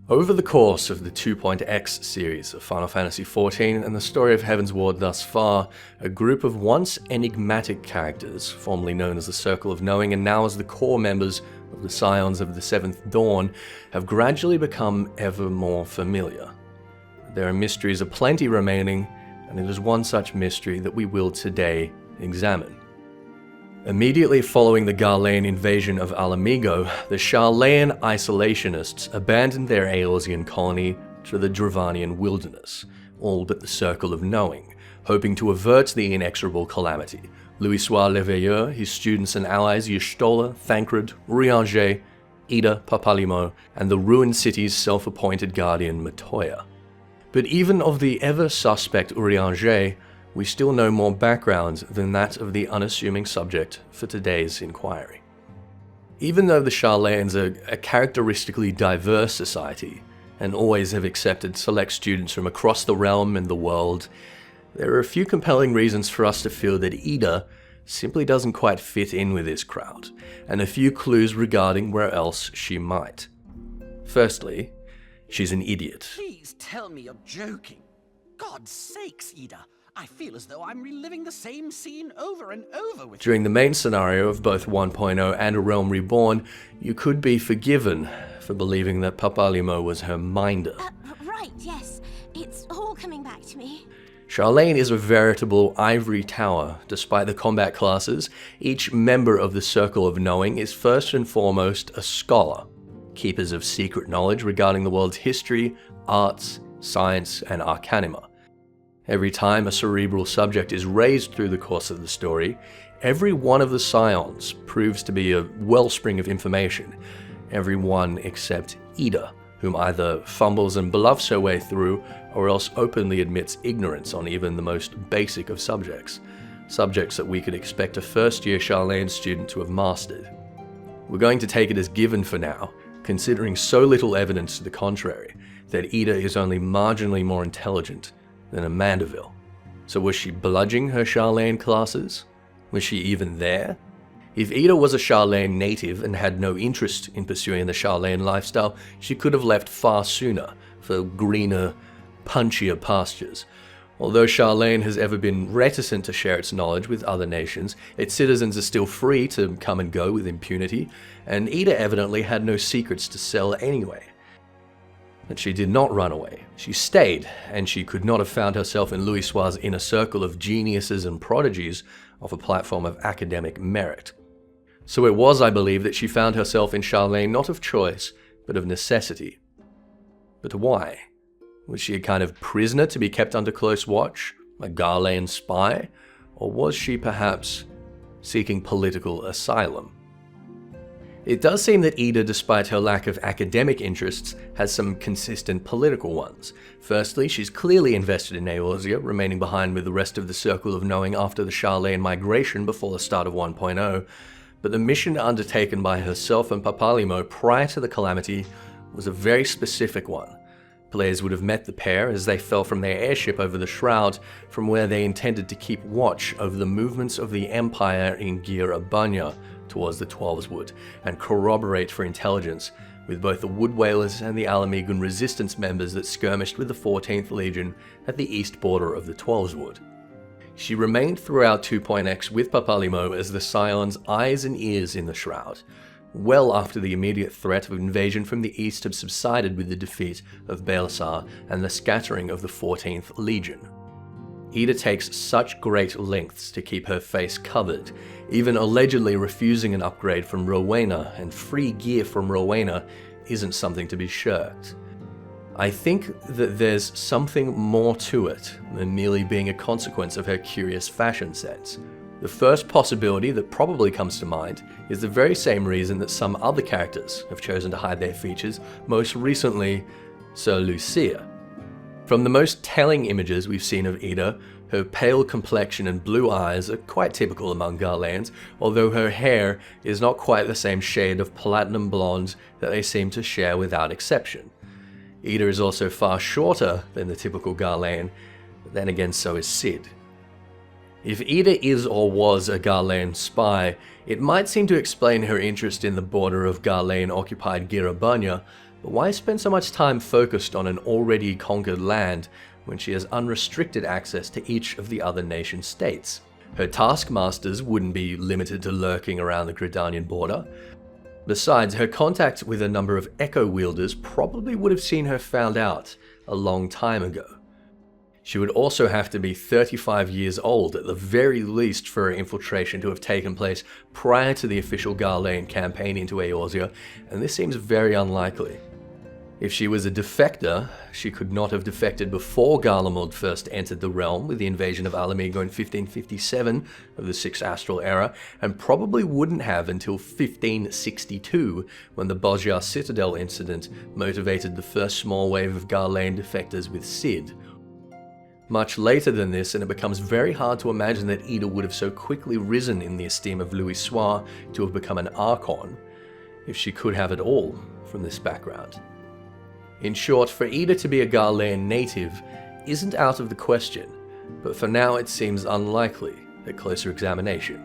Over the course of the 2.x series of Final Fantasy XIV and the story of Heaven's Ward thus far, a group of once enigmatic characters, formerly known as the Circle of Knowing and now as the core members of the Scions of the Seventh Dawn, have gradually become ever more familiar. There are mysteries aplenty remaining, and it is one such mystery that we will today examine. Immediately following the Garlean invasion of Alamigo, the Sharlayan isolationists abandoned their Eorzean colony to the Dravanian wilderness, all but the Circle of Knowing, hoping to avert the inexorable calamity. Louisoix Le Veilleur, his students and allies Y'shtola, Thancred, Urianger, Yda, Papalymo, and the ruined city's self-appointed guardian Matoya. But even of the ever-suspect Urianger, we still know more background than that of the unassuming subject for today's inquiry. Even though the Sharlayans are a characteristically diverse society, and always have accepted select students from across the realm and the world, there are a few compelling reasons for us to feel that Yda simply doesn't quite fit in with this crowd, and a few clues regarding where else she might. Firstly, she's an idiot. Please tell me you're joking. God's sakes, Yda. I feel as though I'm reliving the same scene over and over with During the main scenario of both 1.0 and A Realm Reborn, you could be forgiven for believing that Papalymo was her minder. Right, yes. It's all coming back to me. Sharlayan is a veritable ivory tower. Despite the combat classes, each member of the Circle of Knowing is first and foremost a scholar, keepers of secret knowledge regarding the world's history, arts, science, and arcanima. Every time a cerebral subject is raised through the course of the story, every one of the Scions proves to be a wellspring of information, every one except Yda, whom either fumbles and bluffs her way through, or else openly admits ignorance on even the most basic of subjects that we could expect a first-year Sharlayan student to have mastered. We're going to take it as given for now, considering so little evidence to the contrary, that Yda is only marginally more intelligent than a Mandeville. So was she bludging her Sharlayan classes? Was she even there? If Yda was a Sharlayan native and had no interest in pursuing the Sharlayan lifestyle, she could have left far sooner for greener, punchier pastures. Although Sharlayan has ever been reticent to share its knowledge with other nations, its citizens are still free to come and go with impunity, and Yda evidently had no secrets to sell anyway. But she did not run away. She stayed, and she could not have found herself in Louisoix's inner circle of geniuses and prodigies off a platform of academic merit. So it was, I believe, that she found herself in Sharlayan not of choice, but of necessity. But why? Was she a kind of prisoner to be kept under close watch? A Garlean spy? Or was she perhaps seeking political asylum? It does seem that Yda, despite her lack of academic interests, has some consistent political ones. Firstly, she's clearly invested in Eorzea, remaining behind with the rest of the Circle of Knowing after the Sharlayan migration before the start of 1.0, but the mission undertaken by herself and Papalymo prior to the calamity was a very specific one. Players would have met the pair as they fell from their airship over the Shroud, from where they intended to keep watch over the movements of the Empire in Yda and I towards the Twelveswood, and corroborate for intelligence with both the Wood Whalers and the Alamigan resistance members that skirmished with the 14th Legion at the east border of the Twelveswood. She remained throughout 2.x with Papalymo as the Scion's eyes and ears in the Shroud, well after the immediate threat of invasion from the east had subsided with the defeat of Baelsar and the scattering of the 14th Legion. Yda takes such great lengths to keep her face covered, even allegedly refusing an upgrade from Rowena and free gear from Rowena isn't something to be shirked. I think that there's something more to it than merely being a consequence of her curious fashion sense. The first possibility that probably comes to mind is the very same reason that some other characters have chosen to hide their features, most recently Sir Lucia. From the most telling images we've seen of Yda, her pale complexion and blue eyes are quite typical among Garleans, although her hair is not quite the same shade of platinum blonde that they seem to share without exception. Yda is also far shorter than the typical Garlean, but then again so is Cid. If Yda is or was a Garlean spy, it might seem to explain her interest in the border of Garlean-occupied Yda, But why spend so much time focused on an already conquered land when she has unrestricted access to each of the other nation states? Her taskmasters wouldn't be limited to lurking around the Gridanian border. Besides, her contact with a number of Echo Wielders probably would have seen her found out a long time ago. She would also have to be 35 years old at the very least for her infiltration to have taken place prior to the official Garlean campaign into Eorzea, and this seems very unlikely. If she was a defector, she could not have defected before Garlemald first entered the realm with the invasion of Alamigo in 1557 of the Sixth Astral Era, and probably wouldn't have until 1562 when the Bozjar Citadel incident motivated the first small wave of Garlean defectors with Cid. Much later than this, and it becomes very hard to imagine that Yda would have so quickly risen in the esteem of Louis Soir to have become an Archon, if she could have it all from this background. In short, for Yda to be a Garlean native isn't out of the question, but for now it seems unlikely at closer examination.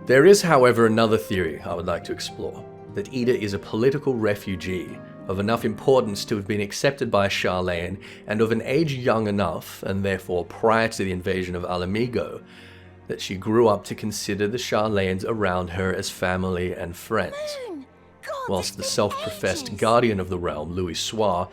There is, however, another theory I would like to explore, that Yda is a political refugee of enough importance to have been accepted by Sharlayan, and of an age young enough, and therefore prior to the invasion of Alamigo, that she grew up to consider the Sharlayans around her as family and friends, whilst the self-professed guardian of the realm, Louis Soir,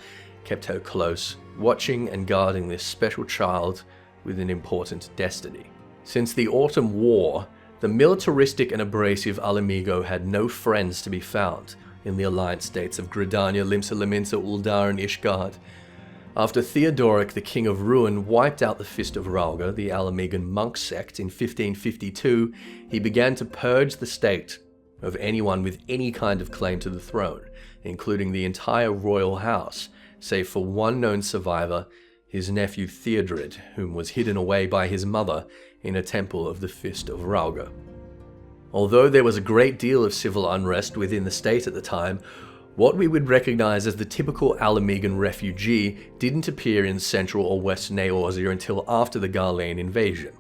kept her close, watching and guarding this special child with an important destiny. Since the Autumn War, the militaristic and abrasive Alamigo had no friends to be found in the alliance states of Gridania, Limsa, Laminsa, Uldar, and Ishgard. After Theodoric, the King of Ruin, wiped out the Fist of Rauga, the Alamigan monk sect, in 1552, he began to purge the state of anyone with any kind of claim to the throne, including the entire royal house, save for one known survivor, his nephew Theodred, whom was hidden away by his mother in a temple of the Fist of Rauga. Although there was a great deal of civil unrest within the state at the time, what we would recognize as the typical Alamigan refugee didn't appear in central or western Eorzea until after the Garlean invasion.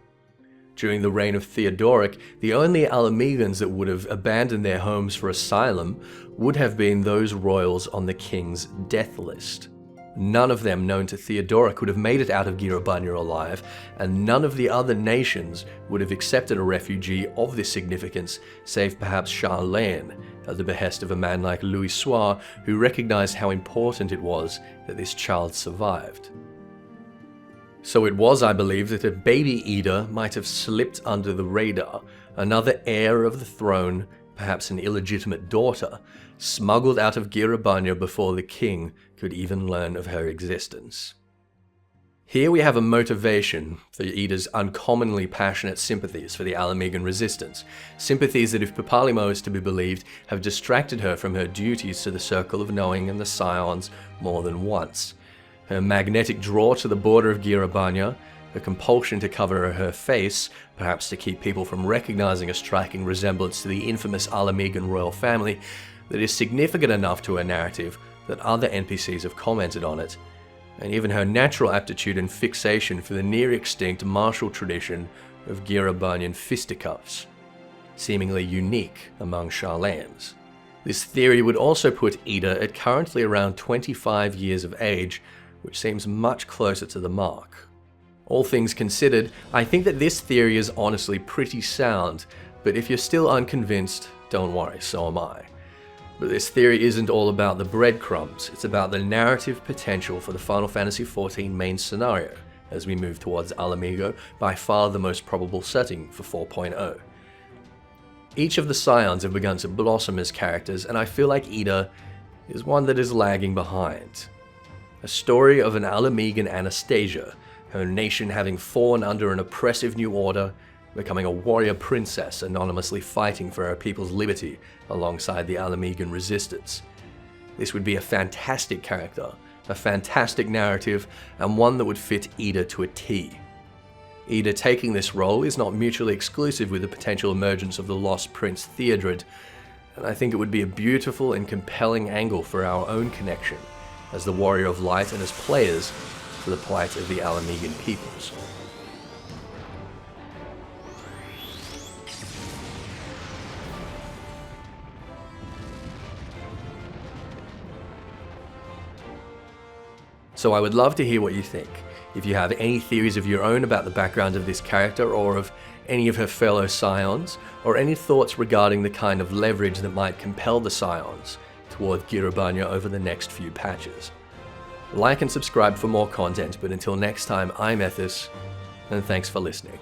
During the reign of Theodoric, the only Alamegans that would have abandoned their homes for asylum would have been those royals on the king's death list. None of them known to Theodoric would have made it out of Girabanya alive, and none of the other nations would have accepted a refugee of this significance, save perhaps Sharlayan, at the behest of a man like Louis Soir, who recognized how important it was that this child survived. So it was, I believe, that a baby Yda might have slipped under the radar, another heir of the throne, perhaps an illegitimate daughter, smuggled out of Girabanya before the king could even learn of her existence. Here we have a motivation for Yda's uncommonly passionate sympathies for the Alamigan resistance, sympathies that, if Papalimo is to be believed, have distracted her from her duties to the Circle of Knowing and the Scions more than once. Her magnetic draw to the border of Girabanya, her compulsion to cover her face, perhaps to keep people from recognizing a striking resemblance to the infamous Alamigan royal family, that is significant enough to her narrative that other NPCs have commented on it, and even her natural aptitude and fixation for the near-extinct martial tradition of Girabanyan fisticuffs, seemingly unique among Sharlayans. This theory would also put Yda at currently around 25 years of age, which seems much closer to the mark. All things considered, I think that this theory is honestly pretty sound, but if you're still unconvinced, don't worry, so am I. But this theory isn't all about the breadcrumbs, it's about the narrative potential for the Final Fantasy XIV main scenario, as we move towards Alamigo, by far the most probable setting for 4.0. Each of the Scions have begun to blossom as characters, and I feel like Yda is one that is lagging behind. A story of an Alamigan Anastasia, her nation having fallen under an oppressive new order, becoming a warrior princess anonymously fighting for her people's liberty alongside the Alamigan resistance. This would be a fantastic character, a fantastic narrative, and one that would fit Yda to a T. Yda taking this role is not mutually exclusive with the potential emergence of the lost prince Theodred, and I think it would be a beautiful and compelling angle for our own connection as the Warrior of Light and as players for the plight of the Alamigan peoples. So I would love to hear what you think. If you have any theories of your own about the background of this character or of any of her fellow Scions, or any thoughts regarding the kind of leverage that might compel the Scions toward Girobanya over the next few patches. Like and subscribe for more content, but until next time, I'm Ethis, and thanks for listening.